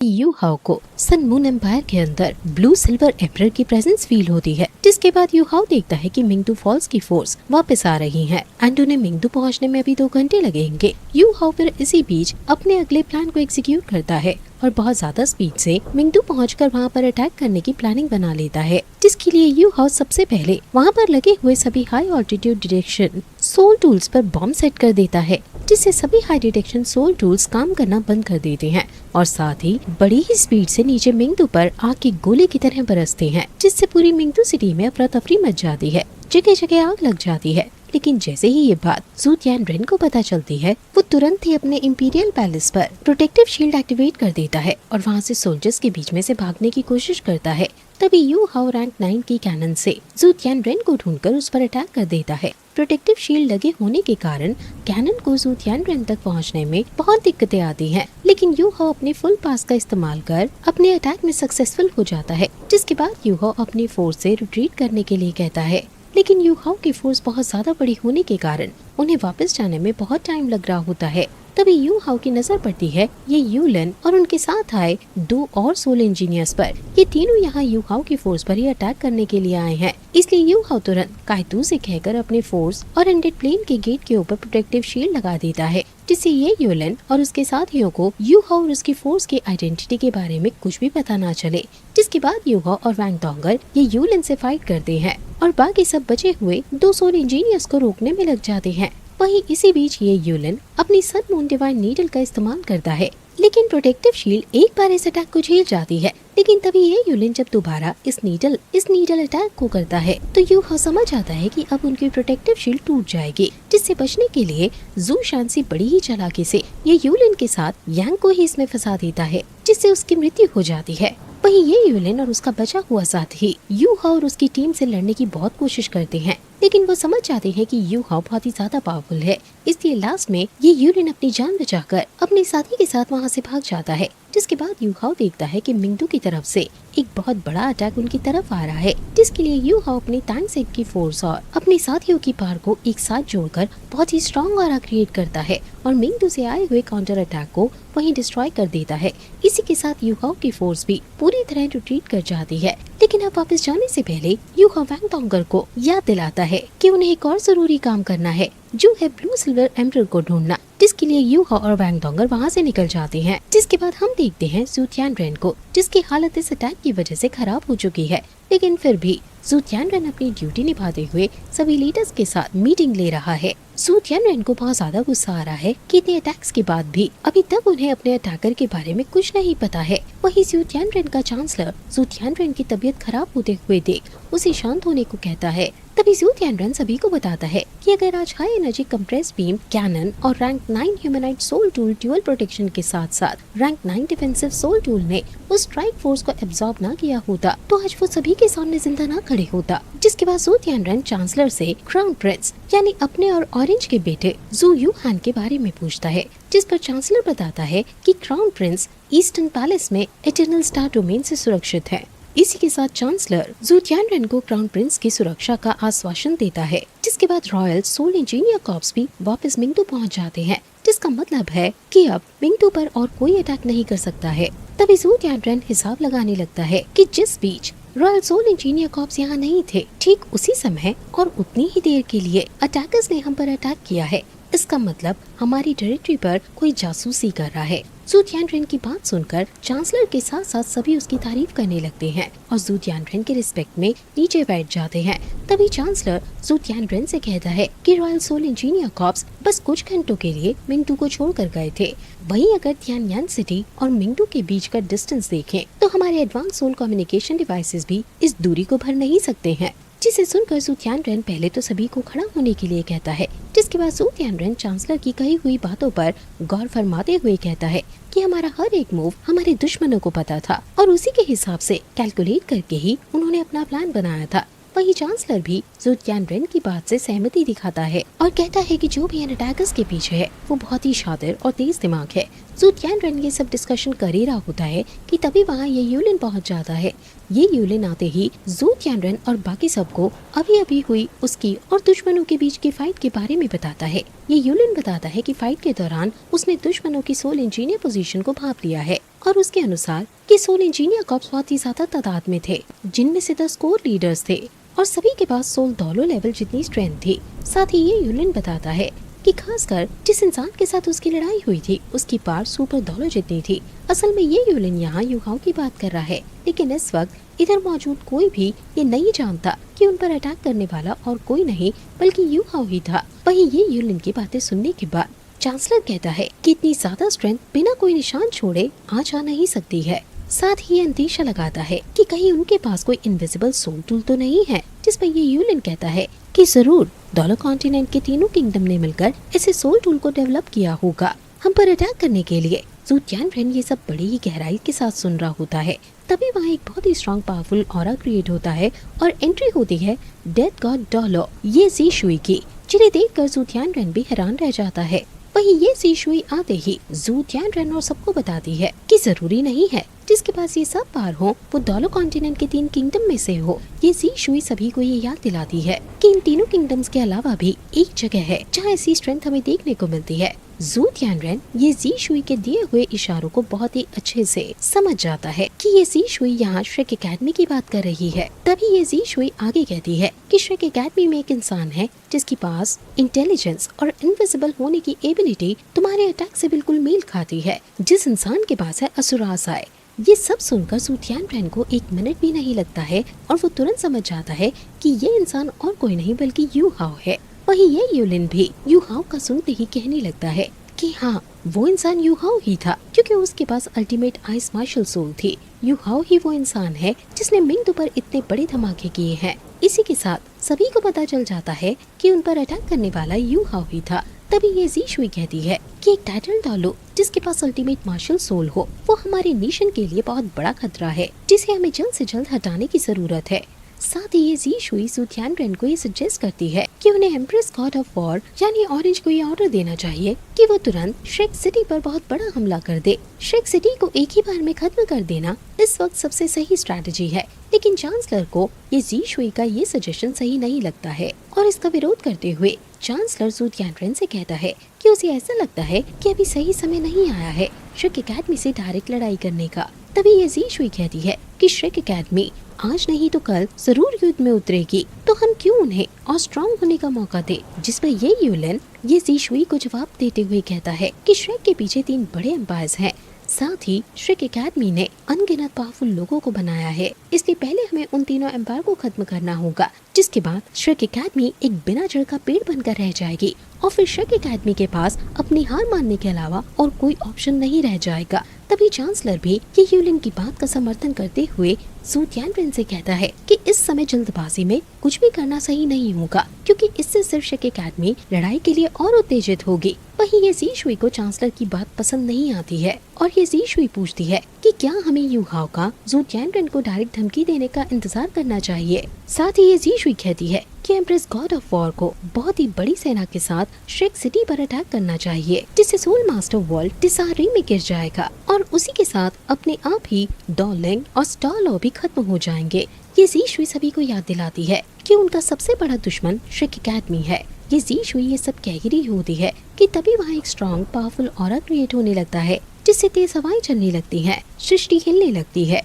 You हाओ को sun moon empire के अंदर ब्लू सिल्वर एम्परर की प्रेजेंस फील होती है, जिसके बाद यू हाओ देखता है कि मिंगदू फॉल्स की फोर्स वापस आ रही है एंड उन्हें मिंगदू पहुंचने में अभी 2 घंटे लगेंगे। यू हाओ फिर इसी बीच अपने अगले प्लान को एग्जीक्यूट करता है और बहुत ज्यादा स्पीड से मिंगदू पहुंचकर वहां पर अटैक करने की प्लानिंग बना लेता है, जिसके लिए यू हाओ सबसे पहले वहां पर लगे हुए सभी high altitude detection soul tools पर बॉम्ब सेट कर देता है, जिससे सभी हाई डिटेक्शन सोल टूल्स काम करना बंद कर देते हैं और साथ ही बड़ी ही स्पीड से नीचे मिंगदू पर आग की गोले की तरह बरसते हैं, जिससे पूरी मिंगदू सिटी में अफरा तफरी मच जाती है, जगह जगह आग लग जाती है। लेकिन जैसे ही ये बात जू तियानरेन को पता चलती है, वो तुरंत ही अपने इंपीरियल पैलेस पर प्रोटेक्टिव शील्ड एक्टिवेट कर देता है और वहाँ से सोल्जर्स के बीच में से भागने की कोशिश करता है। तभी यू हाओ रैंक 9 की कैनन से जू तियानरेन को ढूंढकर उस पर अटैक कर देता है। प्रोटेक्टिव शील्ड लगे होने के कारण कैनन को जू तियानरेन तक पहुंचने में बहुत दिक्कतें आती हैं, लेकिन यू हाओ अपने फुल पास का इस्तेमाल कर अपने अटैक में सक्सेसफुल हो जाता है, जिसके बाद यू हाओ अपनी फोर्स से रिट्रीट करने के लिए कहता है। लेकिन यू हाओ की फोर्स बहुत ज्यादा बड़ी होने के कारण उन्हें वापस जाने में बहुत टाइम लग रहा होता है। तभी यू हाओ की नजर पड़ती है ये यूलन और उनके साथ आए 2 और सोल इंजीनियर्स पर। ये तीनों यहाँ यू हाओ की फोर्स पर ही अटैक करने के लिए आए हैं, इसलिए यू हाओ तुरंत काइतू से कहकर अपने फोर्स और एंडेड प्लेन के गेट के ऊपर प्रोटेक्टिव शील्ड लगा देता है, जिससे ये यूलन और उसके साथियों को यू हाओ और उसकी फोर्स की आइडेंटिटी के बारे में कुछ भी पता ना चले। जिसके बाद यू हाओ और वैंग डोंगर ये यूलन से फाइट करते हैं और बाकी सब बचे हुए 2 सोल इंजीनियर्स को रोकने में लग जाते हैं। वहीं इसी बीच ये यूलन अपनी सन मून डिवाइन नीडल का इस्तेमाल करता है, लेकिन प्रोटेक्टिव शील्ड एक बार इस अटैक को झेल जाती है। लेकिन तभी ये यूलन जब दोबारा इस नीडल अटैक को करता है तो यू हाओ समझ आता है कि अब उनकी प्रोटेक्टिव शील्ड टूट जाएगी, जिससे बचने के लिए जू शांसी बड़ी ही चालाकी से ये यूलन के साथ यांग को ही इसमें फंसा देता है, जिससे उसकी मृत्यु हो जाती है। वहीं ये यूलन और उसका बचा हुआ साथी यू हाओ और उसकी टीम से लड़ने की बहुत कोशिश करते हैं, लेकिन वो समझ जाते हैं कि यू हाओ बहुत ही ज्यादा पावरफुल है, इसलिए लास्ट में ये यूलन अपनी जान बचाकर अपने साथी के साथ वहाँ से भाग जाता है। जिसके बाद यू हाओ देखता है कि मिंगदू की तरफ से एक बहुत बड़ा अटैक उनकी तरफ आ रहा है, जिसके लिए यू हाओ अपनी टैंक सेट की फोर्स और अपने साथियों की पावर को एक साथ जोड़कर बहुत ही स्ट्रॉन्ग ऑरा क्रिएट करता है और मिंगदू से आए हुए काउंटर अटैक को वहीं डिस्ट्रॉय कर देता है। इसी के साथ यू हाओ की फोर्स भी पूरी तरह रिट्रीट कर जाती है, लेकिन अब वापस जाने से पहले यू हाओ वैंग डोंगर को याद दिलाता है कि उन्हें एक और जरूरी काम करना है, जो है ब्लू सिल्वर एम्परर को ढूंढना, जिसके लिए यू हाओ और वैंग डोंगर वहाँ से निकल जाते हैं। जिसके बाद हम देखते हैं जू तियानरेन को, जिसकी हालत इस अटैक की वजह से खराब हो चुकी है, लेकिन फिर भी जू तियानरेन अपनी ड्यूटी निभाते हुए सभी लीडर्स के साथ मीटिंग ले रहा है। जू तियानरेन को बहुत ज्यादा गुस्सा आ रहा है कि इतने अटैक्स के बाद भी अभी तक उन्हें अपने अटैकर के बारे में कुछ नहीं पता है। वहीं जू तियानरेन का चांसलर जू तियानरेन की तबीयत खराब होते हुए देख उसे शांत होने को कहता है। तभी जू तियानरेन सभी को बताता है कि अगर आज high energy compress beam cannon और रैंक 9 ह्यूमनाइट सोल टूल ड्यूअल प्रोटेक्शन के साथ साथ रैंक 9 डिफेंसिव सोल टूल ने उस स्ट्राइक फोर्स को एब्जॉर्ब ना किया होता तो आज वो सभी के सामने जिंदा ना खड़े होता। जिसके बाद जू तियानरेन चांसलर से क्राउन प्रिंस यानी अपने और ऑरेंज के बेटे जू यूहान के बारे में पूछता है, जिस पर चांसलर बताता है कि क्राउन प्रिंस ईस्टर्न पैलेस में इटर्नल स्टार डोमेन से सुरक्षित है। इसी के साथ चांसलर जू तियानरेन को क्राउन प्रिंस की सुरक्षा का आश्वासन देता है। जिसके बाद रॉयल सोल इंजीनियर कॉर्प्स भी वापस मिंगदू पहुंच जाते हैं, जिसका मतलब है कि अब मिंगदू पर और कोई अटैक नहीं कर सकता है। तभी जू तियानरेन हिसाब लगाने लगता है कि जिस बीच रॉयल सोल इंजीनियर कॉर्प्स यहाँ नहीं थे, ठीक उसी समय और उतनी ही देर के लिए अटैकर्स ने हम पर अटैक किया है। इसका मतलब हमारी टेरिटरी पर कोई जासूसी कर रहा है। जू तियानरेन की बात सुनकर चांसलर के साथ साथ सभी उसकी तारीफ करने लगते हैं और जू तियानरेन के रिस्पेक्ट में नीचे बैठ जाते हैं। तभी चांसलर जू तियानरेन से कहता है कि रॉयल सोल इंजीनियर कॉर्प्स बस कुछ घंटों के लिए मिंगदू को छोड़कर गए थे। वहीं अगर तियानयान सिटी और मिंगदू के बीच का डिस्टेंस देखें तो हमारे एडवांस सोल कम्युनिकेशन डिवाइसेस भी इस दूरी को भर नहीं सकते हैं। जिसे सुनकर जू तियानरेन पहले तो सभी को खड़ा होने के लिए कहता है, जिसके बाद जू तियानरेन चांसलर की कही हुई बातों पर गौर फरमाते हुए कहता है कि हमारा हर एक मूव हमारे दुश्मनों को पता था और उसी के हिसाब से कैलकुलेट करके ही उन्होंने अपना प्लान बनाया था। वहीं चांसलर भी जू तियानरेन की बात से सहमति दिखाता है और कहता है कि जो भी इन अटैकर्स के पीछे है वो बहुत ही शातिर और तेज दिमाग है। जू तियानरेन ये सब डिस्कशन कर ही रहा होता है कि तभी वहाँ ये यूलिन पहुँच जाता है। ये यूलिन आते ही जू तियानरेन और बाकी सबको अभी अभी हुई उसकी और दुश्मनों के बीच की फाइट के बारे में बताता है। ये यूलिन बताता है कि फाइट के दौरान उसने दुश्मनों की सोल इंजीनियर पोजीशन को भांप लिया है और उसके अनुसार कि सोल इंजीनियर कॉर्प्स बहुत ही ज्यादा तादाद में थे, जिनमें से 10 कोर लीडर्स थे और सभी के पास सोल डॉलो लेवल जितनी स्ट्रेंथ थी। साथ ही ये यूलिन बताता है कि खासकर जिस इंसान के साथ उसकी लड़ाई हुई थी उसकी पावर सुपर डॉलो जितनी थी। असल में ये यूलिन यहाँ युहाओं की बात कर रहा है, लेकिन इस वक्त इधर मौजूद कोई भी ये नहीं जानता कि उन पर अटैक करने वाला और कोई नहीं बल्कि युहाओ ही था। वहीं ये यूलिन की बातें सुनने के बाद चांसलर कहता है कि इतनी ज्यादा स्ट्रेंथ बिना कोई निशान छोड़े आ जा नहीं सकती है। साथ ही ये अंदेशा लगाता है कि कहीं उनके पास कोई इनविजिबल सोल टूल तो नहीं है, जिस पर ये यूलिन कहता है कि जरूर डॉलर कॉन्टिनेंट के तीनों किंगडम ने मिलकर ऐसे सोल टूल को डेवलप किया होगा हम पर अटैक करने के लिए। ज़ू तियानरेन ये सब बड़ी ही गहराई के साथ सुन रहा होता है। तभी वहाँ एक बहुत ही स्ट्रॉन्ग पावरफुल ऑरा क्रिएट होता है और एंट्री होती है डेथ गॉड डॉलो ये जी शुई की, जिन्हें देखकर ज़ू तियानरेन भी हैरान रह जाता है। वहीं ये जी शुई आते ही ज़ू तियानरेन और सबको बताती है कि जरूरी नहीं है जिसके पास ये सब पार हो वो डॉलो कॉन्टिनेंट के 3 किंगडम में से हो। ये जी शुई सभी को ये याद दिलाती है कि इन तीनों किंगडम्स के अलावा भी एक जगह है जहाँ ऐसी स्ट्रेंथ हमें देखने को मिलती है। ज़ू तियानरेन ये जी शुई के दिए हुए इशारों को बहुत ही अच्छे से समझ जाता है कि ये जी शुई यहाँ श्रेक एकेडमी की बात कर रही है। तभी ये जी शुई आगे कहती है कि श्रेक एकेडमी में एक इंसान है जिसके पास इंटेलिजेंस और इनविजिबल होने की एबिलिटी तुम्हारे अटैक से बिल्कुल मेल खाती है, जिस इंसान के पास है असुरास आए। ये सब सुनकर ज़ू तियानरेन को 1 मिनट भी नहीं लगता है और वो तुरंत समझ जाता है कि ये इंसान और कोई नहीं बल्कि युहाओ है। वहीं ये यूलिन भी युहाओ का सुनते ही कहने लगता है कि हाँ वो इंसान युहाओ ही था, क्योंकि उसके पास अल्टीमेट आइस मार्शल सोल थी। युहाओ ही वो इंसान है जिसने मिंगदू पर इतने बड़े धमाके किए हैं। इसी के साथ सभी को पता चल जाता है कि उन पर अटैक करने वाला युहाओ ही था। तभी ये जी शुई कहती है कि एक टाइटल डॉलो जिसके पास अल्टीमेट मार्शल सोल हो वो हमारे नेशन के लिए बहुत बड़ा खतरा है, जिसे हमें जल्द से जल्द हटाने की जरूरत है। साथ ही ये जी शुई ज़ू तियानरेन को ये सजेस्ट करती है कि उन्हें एम्प्रेस गॉड ऑफ वॉर यानी ऑरेंज को ये ऑर्डर देना चाहिए कि वो तुरंत श्रेक सिटी पर बहुत बड़ा हमला कर दे। श्रेक सिटी को एक ही बार में खत्म कर देना इस वक्त सबसे सही स्ट्रैटेजी है, लेकिन चांसलर को ये जी शुई का ये सजेशन सही नहीं लगता है और इसका विरोध करते हुए चांसलर ज़ू तियानरेन से कहता है कि उसे ऐसा लगता है कि अभी सही समय नहीं आया है श्रेक एकेडमी से डायरेक्ट लड़ाई करने का। तभी ये जी शुई कहती है कि श्रेक एकेडमी आज नहीं तो कल जरूर युद्ध में उतरेगी, तो हम क्यों उन्हें और स्ट्रॉन्ग होने का मौका दे। जिस पर ये यूलिन ये जी शुई को जवाब देते हुए कहता है कि श्रेक के पीछे 3 बड़े एम्पायर्स हैं। साथ ही श्रेक एकेडमी ने अनगिनत पावरफुल लोगों को बनाया है, इसलिए पहले हमें उन तीनों एम्पायर को खत्म करना होगा, जिसके बाद श्रेक एकेडमी एक बिना जड़ का पेड़ बनकर रह जाएगी और फिर श्रेक एकेडमी के पास अपनी हार मानने के अलावा और कोई ऑप्शन नहीं रह जाएगा। तभी चांसलर भी ये यूलिन की बात का समर्थन करते हुए ज़ू तियानरेन से कहता है कि इस समय जल्दबाजी में कुछ भी करना सही नहीं होगा, क्योंकि इससे सिर्फ श्रेक एकेडमी लड़ाई के लिए और उत्तेजित होगी। वहीं ये जी शुई को चांसलर की बात पसंद नहीं आती है और ये जी शुई पूछती है कि क्या हमें युहाओ का ज़ू तियानरेन को डायरेक्ट धमकी देने का इंतजार करना चाहिए। साथ ही ये जी शुई कहती है कि एम्प्रेस गॉड ऑफ वॉर को बहुत ही बड़ी सेना के साथ श्रेक सिटी पर अटैक करना चाहिए, जिससे सोल मास्टर वर्ल्ड डिसहारे में गिर जाएगा और उसी के साथ अपने आप ही डॉलिंग और स्टालो भी खत्म हो जाएंगे। ये जी शुई सभी को याद दिलाती है कि उनका सबसे बड़ा दुश्मन श्रेक एकेडमी है। ये जी शुई ये सब कह रही होती है कि तभी वहाँ एक स्ट्रॉन्ग पावरफुल ऑरा क्रिएट होने लगता है, जिससे तेज हवाएं चलने लगती हैं, सृष्टि हिलने लगती है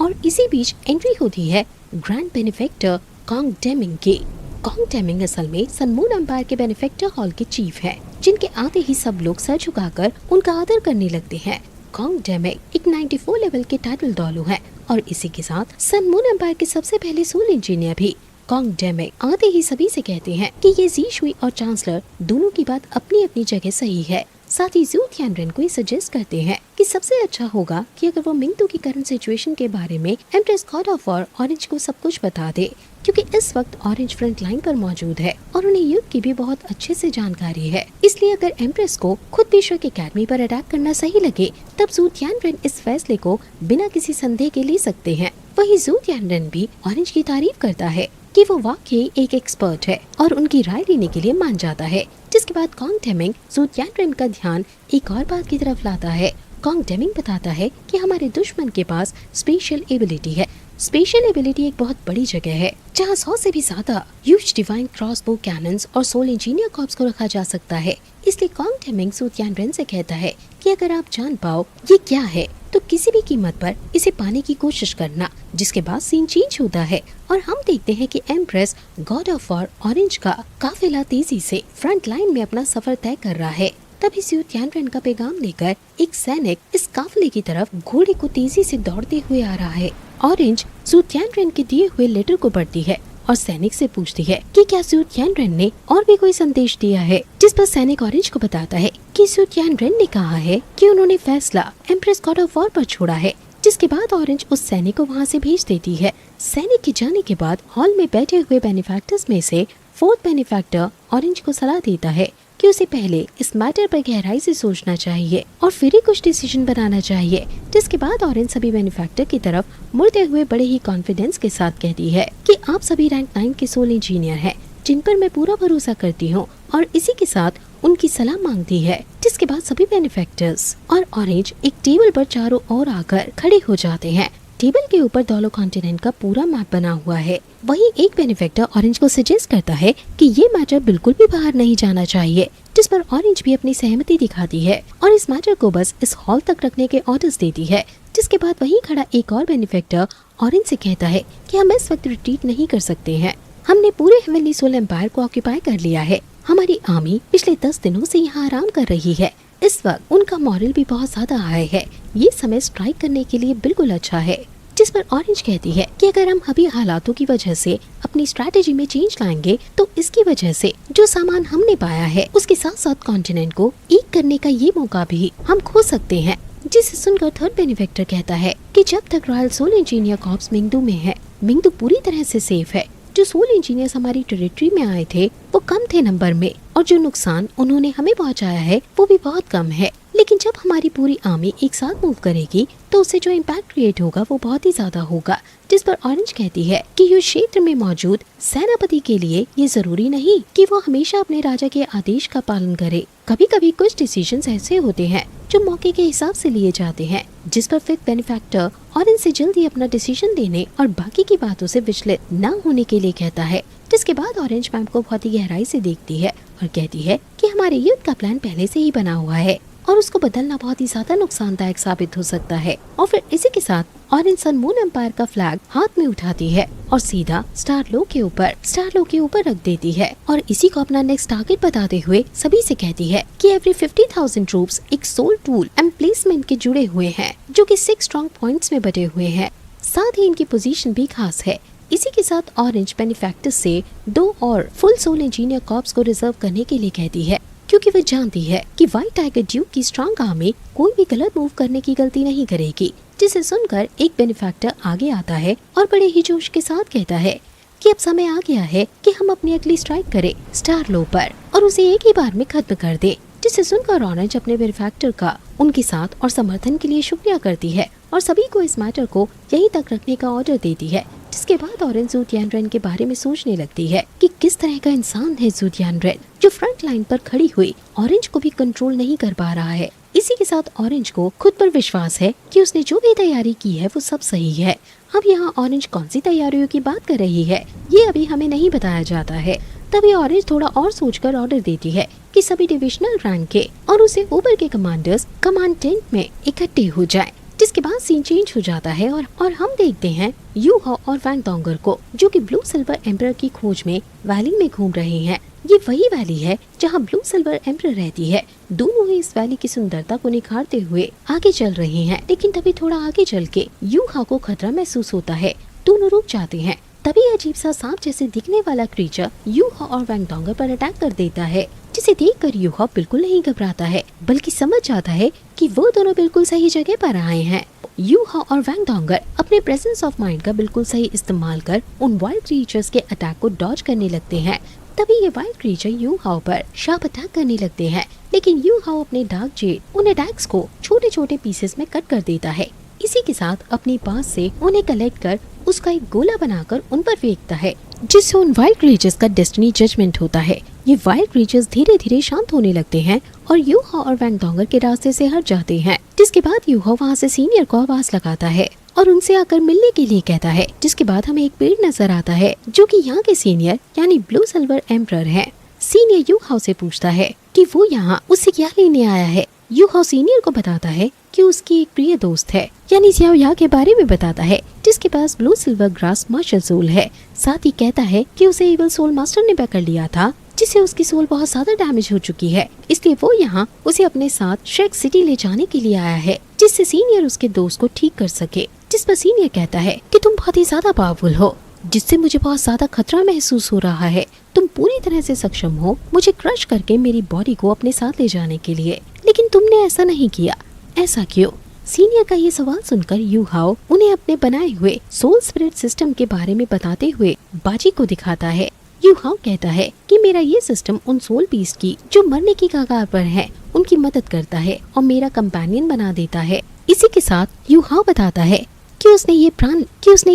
और इसी बीच एंट्री होती है ग्रैंड बेनिफेक्टर कॉन्ग डेमिंग की। कॉन्ग डेमिंग असल में सन मून एम्पायर के बेनिफेक्टर हॉल के चीफ हैं, जिनके आते ही सब लोग सर झुकाकर उनका आदर करने लगते हैं। कॉन्ग डेमिंग एक 94 लेवल के टाइटल डॉलो है और इसी के साथ सन मून एम्पायर के सबसे पहले सोल इंजीनियर भी। कॉन्ग डेमिंग आते ही सभी से कहते हैं कि ये जी शुई और चांसलर दोनों की बात अपनी अपनी जगह सही है। साथ ही ज़ू तियानरेन को सजेस्ट करते हैं कि सबसे अच्छा होगा कि अगर वो मिंगदू की करंट सिचुएशन के बारे में empress God of war orange को सब कुछ बता दे, क्योंकि इस वक्त ऑरेंज फ्रंट लाइन पर मौजूद है और उन्हें युद्ध की भी बहुत अच्छे से जानकारी है। इसलिए अगर एम्प्रेस को खुद भी श्रेक एकेडमी पर अटैक करना सही लगे, तब ज़ू तियानरेन इस फैसले को बिना किसी संदेह के ले सकते हैं। वही ज़ू तियानरेन भी ऑरेंज की तारीफ करता है कि वो वाकई एक एक्सपर्ट है और उनकी राय लेने के लिए मान जाता है। जिसके बाद कॉन्ग डेमिंग ज़ू तियानरेन का ध्यान एक और बात की तरफ लाता है कॉन्ग डेमिंग बताता है कि हमारे दुश्मन के पास स्पेशल एबिलिटी है। स्पेशल एबिलिटी एक बहुत बड़ी जगह है जहाँ 100 से भी ज्यादा ह्यूज डिवाइन क्रॉसबो कैनन्स और सोल इंजीनियर कॉर्प्स को रखा जा सकता है। इसलिए कॉन्ग डेमिंग सू तियानरेन से कहता है कि अगर आप जान पाओ ये क्या है तो किसी भी कीमत पर इसे पाने की कोशिश करना। जिसके बाद सीन चेंज होता है और हम देखते हैं कि empress God of war orange का काफिला तेजी से फ्रंट लाइन में अपना सफर तय कर रहा है। तभी सू तियानरेन का पैगाम लेकर एक सैनिक इस काफिले की तरफ घोड़े को तेजी से दौड़ते हुए आ रहा है। ऑरेंज सू तियानरेन के दिए हुए लेटर को पढ़ती है और सैनिक से पूछती है कि क्या सू तियानरेन ने और भी कोई संदेश दिया है। जिस पर सैनिक ऑरेंज को बताता है कि सू तियानरेन ने कहा है कि उन्होंने फैसला एम्प्रेस गॉड ऑफ वॉर पर छोड़ा है। जिसके बाद ऑरेंज उस सैनिक को वहाँ से भेज देती है। सैनिक के जाने के बाद हॉल में बैठे हुए बेनिफैक्टर्स में से फोर्थ बेनिफैक्टर ऑरेंज को सलाह देता है कि उसे पहले इस मैटर पर गहराई से सोचना चाहिए और फिर ही कुछ डिसीजन बनाना चाहिए। जिसके बाद ऑरेंज सभी बेनिफैक्टर की तरफ मुड़ते हुए बड़े ही कॉन्फिडेंस के साथ कहती है कि आप सभी रैंक 9 के सोल इंजीनियर हैं जिन पर मैं पूरा भरोसा करती हूँ और इसी के साथ उनकी सलाह मांगती है। जिसके बाद सभी बेनिफैक्टर्स और ऑरेंज एक टेबल पर चारों ओर आकर खड़े हो जाते हैं। टेबल के ऊपर दोलो कॉन्टिनेंट का पूरा मैप बना हुआ है। वहीं एक बेनिफैक्टर ऑरेंज को सजेस्ट करता है कि ये मैटर बिल्कुल भी बाहर नहीं जाना चाहिए। जिस पर ऑरेंज भी अपनी सहमति दिखाती है और इस मैटर को बस इस हॉल तक रखने के ऑर्डर्स देती है। जिसके बाद वहीं खड़ा एक और बेनिफैक्टर ऑरेंज से कहता है कि हम इस वक्त रिट्रीट नहीं कर सकते हैं। हमने पूरे हेवनली सोल एम्पायर को ऑक्यूपाई कर लिया है। हमारी आर्मी पिछले 10 दिनों से यहाँ आराम कर रही है। इस वक्त उनका मॉरल भी बहुत ज्यादा हाई है। ये समय स्ट्राइक करने के लिए बिल्कुल अच्छा है। जिस पर ऑरेंज कहती है कि अगर हम अभी हालातों की वजह से अपनी स्ट्रैटेजी में चेंज लाएंगे तो इसकी वजह से जो सामान हमने पाया है उसके साथ साथ कॉन्टिनेंट को एक करने का ये मौका भी हम खो सकते हैं। जिसे सुनकर थर्ड बेनिफैक्टर कहता है कि जब तक रॉयल सोल इंजीनियर कॉर्प्स मिंगदू में है, मिंगदू पूरी तरह से सेफ है। जो सोल इंजीनियर्स हमारी टेरिटरी में आए थे वो कम थे नंबर में और जो नुकसान उन्होंने हमें पहुंचाया है वो भी बहुत कम है। लेकिन जब हमारी पूरी आर्मी एक साथ मूव करेगी तो उससे जो इम्पैक्ट क्रिएट होगा वो बहुत ही ज्यादा होगा। जिस पर ऑरेंज कहती है कि इस क्षेत्र में मौजूद सेनापति के लिए ये जरूरी नहीं कि वो हमेशा अपने राजा के आदेश का पालन करे। कभी कभी कुछ डिसीजंस ऐसे होते हैं जो मौके के हिसाब से लिए जाते हैं। जिस पर फिफ्थ बेनिफैक्टर ऑरेंज से जल्दी अपना डिसीजन देने और बाकी की बातों से विचलित न होने के लिए कहता है। जिसके बाद ऑरेंज मैम को बहुत ही गहराई से देखती है और कहती है कि हमारे युद्ध का प्लान पहले से ही बना हुआ है और उसको बदलना बहुत ही ज्यादा नुकसानदायक साबित हो सकता है। और फिर इसी के साथ ऑरेंज सन मून एम्पायर का फ्लैग हाथ में उठाती है और सीधा स्टारलो के ऊपर रख देती है और इसी को अपना नेक्स्ट टारगेट बताते हुए सभी से कहती है कि एवरी 50,000 ट्रूप्स एक सोल टूल एम्प्लेसमेंट के जुड़े हुए हैं जो कि 6 स्ट्रॉन्ग पॉइंट्स में बटे हुए हैं। साथ ही इनकी पोजीशन भी खास है। इसी के साथ ऑरेंज बेनिफैक्टर से 2 और फुल सोल इंजीनियर कॉर्प्स को रिजर्व करने के लिए कहती है क्योंकि वो जानती है कि व्हाइट टाइगर ड्यूक की स्ट्रॉन्ग आर्मी कोई भी गलत मूव करने की गलती नहीं करेगी। जिसे सुनकर एक बेनिफैक्टर आगे आता है और बड़े ही जोश के साथ कहता है कि अब समय आ गया है कि हम अपनी अगली स्ट्राइक करें स्टारलो पर और उसे एक ही बार में खत्म कर दे। जिसे सुनकर ऑरेंज अपने बेनिफैक्टर का उनके साथ और समर्थन के लिए शुक्रिया करती है और सभी को इस मैटर को यहीं तक रखने का ऑर्डर देती है। जिसके बाद ऑरेंज सू तियानरेन के बारे में सोचने लगती है कि किस तरह का इंसान है सू तियानरेन जो फ्रंट लाइन पर खड़ी हुई ऑरेंज को भी कंट्रोल नहीं कर पा रहा है। इसी के साथ ऑरेंज को खुद पर विश्वास है कि उसने जो भी तैयारी की है वो सब सही है। अब यहाँ ऑरेंज कौन सी तैयारियों की बात कर रही है ये अभी हमें नहीं बताया जाता है। तभी ऑरेंज थोड़ा और सोचकर ऑर्डर देती है कि सभी डिविजनल रैंक के और उसे ऊपर के कमांडर्स कमांड टेंट में इकट्ठे हो जाएं। जिसके बाद सीन चेंज हो जाता है और हम देखते हैं यू हाओ और वैंग डोंगर को जो कि ब्लू सिल्वर एम्परर की खोज में वैली में घूम रहे हैं। ये वही वैली है जहाँ ब्लू सिल्वर एम्परर रहती है। दोनों ही इस वैली की सुंदरता को निखारते हुए आगे चल रहे हैं। लेकिन तभी थोड़ा आगे चल के यू हाओ को खतरा महसूस होता है। दोनों रुक जाते हैं। तभी अजीब सा सांप जैसे दिखने वाला क्रीचर यू हाओ और वैंग डोंगर पर अटैक कर देता है। जिसे देखकर यू हाओ बिल्कुल नहीं घबराता है बल्कि समझ जाता है कि वो दोनों बिल्कुल सही जगह पर आए हैं। यू हाओ और वैंग डोंगर अपने प्रेजेंस ऑफ माइंड का बिल्कुल सही इस्तेमाल कर उन वाइल्ड क्रीचर्स के अटैक को डॉज करने लगते हैं। तभी ये वाइल्ड क्रीचर यू हाओ पर शार्प अटैक करने लगते हैं। लेकिन यू हाओ अपने डार्क जेड उन अटैक्स को छोटे छोटे पीसेस में कट कर देता है। इसी के साथ अपनी पास से उन्हें कलेक्ट कर उसका एक गोला बनाकर उन पर फेंकता है जिससे उन वाइल्ड क्रीचर्स का डेस्टिनी जजमेंट होता है। ये वाइल्ड क्रीचर्स धीरे धीरे शांत होने लगते हैं और यू हाओ और वैंग डोंगर के रास्ते से हट जाते हैं। जिसके बाद यू हाओ वहाँ से सीनियर को आवाज लगाता है और उनसे आकर मिलने के लिए कहता है। जिसके बाद हमें एक पेड़ नजर आता है जो कि यहाँ के सीनियर यानी ब्लू सिल्वर एम्परर है। सीनियर यू हाओ से पूछता है कि वो यहाँ उससे क्या लेने आया है। यू हाओ सीनियर को बताता है कि उसकी एक प्रिय दोस्त है यानी xiao या के बारे में बताता है जिसके पास blue silver grass martial soul है। साथ ही कहता है कि उसे इवल सोल मास्टर ने पकड़ लिया था जिससे उसकी सोल बहुत ज्यादा डैमेज हो चुकी है, इसलिए वो यहाँ उसे अपने साथ श्रेक सिटी ले जाने के लिए आया है जिससे सीनियर उसके दोस्त को ठीक कर सके। जिस पर सीनियर कहता है कि तुम बहुत ही ज्यादा पावरफुल हो जिससे मुझे बहुत ज्यादा खतरा महसूस हो रहा है। तुम पूरी तरह से सक्षम हो मुझे क्रश करके मेरी बॉडी को अपने साथ ले जाने के लिए, लेकिन तुमने ऐसा नहीं किया, ऐसा क्यों? सीनियर का ये सवाल सुनकर यू हाओ उन्हें अपने बनाए हुए सोल स्पिरिट सिस्टम के बारे में बताते हुए बाजी को दिखाता है। यू हाओ कहता है कि मेरा ये सिस्टम उन सोल पीस की जो मरने की कगार पर है उनकी मदद करता है और मेरा कंपेनियन बना देता है। इसी के साथ यू हाओ बताता है कि उसने ये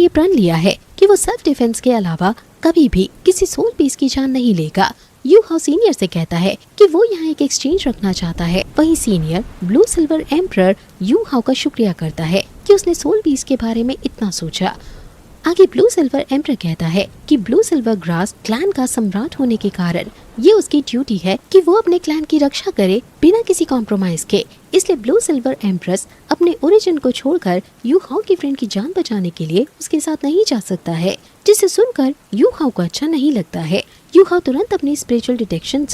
प्रण लिया है कि वो सेल्फ डिफेंस के अलावा कभी भी किसी सोल पीस की जान नहीं लेगा। यू हाओ सीनियर से कहता है कि वो यहाँ एक एक्सचेंज रखना चाहता है। वहीं senior blue silver emperor you हाओ का शुक्रिया करता है कि उसने सोल पीस के बारे में इतना सोचा। आगे ब्लू सिल्वर एम्परर कहता है कि ब्लू सिल्वर ग्रास क्लैन का सम्राट होने के कारण ये उसकी ड्यूटी है कि वो अपने क्लैन की रक्षा करे बिना किसी कॉम्प्रोमाइज के। इसलिए ब्लू सिल्वर एम्प्रेस अपने ओरिजिन को छोड़कर यू हाओ की फ्रेंड की जान बचाने के लिए उसके साथ नहीं जा सकता है, जिसे सुनकर यू हाओ को अच्छा नहीं लगता है। यू हाओ तुरंत अपनी स्पिरिचुअल डिटेक्शन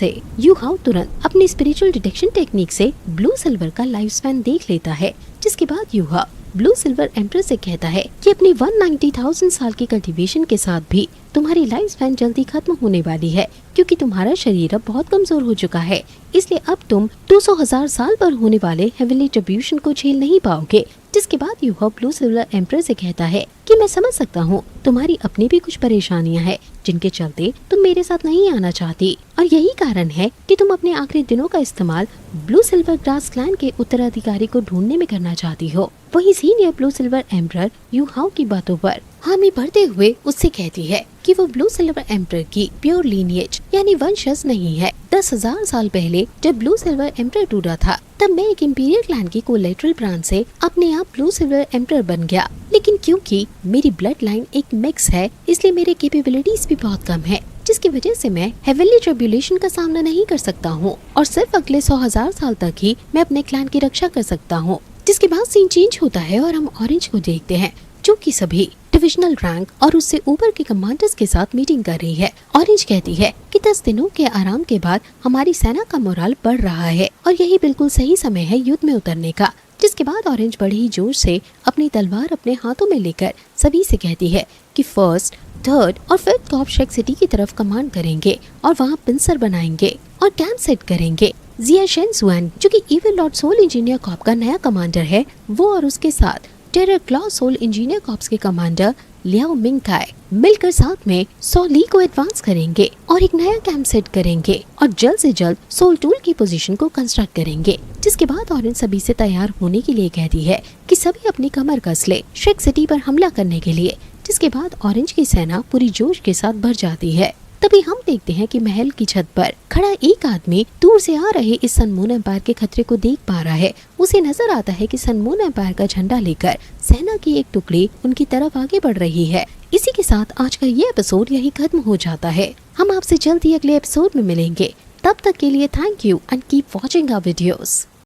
टेक्निक से ब्लू सिल्वर का लाइफ स्पैन देख लेता है। जिसके बाद यू हाओ ब्लू सिल्वर एम्प्रेस से कहता है कि अपनी 190,000 साल की कल्टीवेशन के साथ भी तुम्हारी लाइफ स्पैन जल्दी खत्म होने वाली है, क्योंकि तुम्हारा शरीर अब बहुत कमजोर हो चुका है। इसलिए अब तुम 200,000 साल पर होने वाले हेवनली ट्रिब्यूशन को झेल नहीं पाओगे। जिसके बाद यू हाओ ब्लू सिल्वर एम्प्रेस से कहता है कि मैं समझ सकता हूँ तुम्हारी अपनी भी कुछ परेशानियाँ हैं जिनके चलते तुम मेरे साथ नहीं आना चाहती, और यही कारण है कि तुम अपने आखिरी दिनों का इस्तेमाल ब्लू सिल्वर ग्रास क्लैन के उत्तराधिकारी को ढूंढने में करना चाहती हो। वही senior blue silver emperor you हाओ की बातों पर हामी भरते हुए उससे कहती है कि वो ब्लू सिल्वर एम्परर की प्योर लीनिएज यानी वंशज नहीं है। 10,000 साल पहले जब ब्लू सिल्वर एम्परर टूटा था तब मैं एक इंपीरियल क्लैन की कोलेटरल ब्रांच से अपने आप ब्लू सिल्वर एम्परर बन गया, लेकिन क्योंकि मेरी ब्लड लाइन एक मिक्स है इसलिए मेरे कैपेबिलिटीज भी बहुत कम है, जिसकी वजह से मैं हेवनली ट्रिब्यूलेशन का सामना नहीं कर सकता हूँ और सिर्फ अगले 100,000 साल तक ही मैं अपने क्लैन की रक्षा कर सकता हूँ। जिसके बाद सीन चेंज होता है और हम ऑरेंज को देखते हैं जो कि सभी डिविजनल रैंक और उससे ऊपर के कमांडर्स के साथ मीटिंग कर रही है। ऑरेंज कहती है कि 10 दिनों के आराम के बाद हमारी सेना का मोराल बढ़ रहा है और यही बिल्कुल सही समय है युद्ध में उतरने का। जिसके बाद ऑरेंज बड़े ही जोश से अपनी तलवार अपने हाथों में लेकर सभी से कहती है कि 1st, 3rd और 5th कॉर्प शेक सिटी की तरफ कमांड करेंगे और वहाँ पिंसर बनाएंगे और कैंप सेट करेंगे। जिया शेनसुआन जो कि evil lord soul engineer corp का नया कमांडर है, वो और उसके साथ terror claw soul engineer corps के कमांडर लियाओ मिंग काय मिलकर साथ में सो ली को एडवांस करेंगे और एक नया कैंप सेट करेंगे और जल्द से जल्द सोल टूल की पोजीशन को कंस्ट्रक्ट करेंगे। जिसके बाद ऑरेंज सभी से तैयार होने के लिए कहती है कि सभी अपनी कमर कस ले श्रेक सिटी पर हमला करने के लिए। जिसके बाद ऑरेंज की सेना पूरी जोश के साथ भर जाती है। तभी हम देखते हैं कि महल की छत पर खड़ा एक आदमी दूर से आ रहे इस सन मून एम्पायर के खतरे को देख पा रहा है। उसे नजर आता है कि सन मून एम्पायर का झंडा लेकर सेना की एक टुकड़ी उनकी तरफ आगे बढ़ रही है। इसी के साथ आज का ये एपिसोड यही खत्म हो जाता है। हम आपसे जल्द ही अगले एपिसोड में मिलेंगे। तब तक के लिए thank you and keep watching our videos.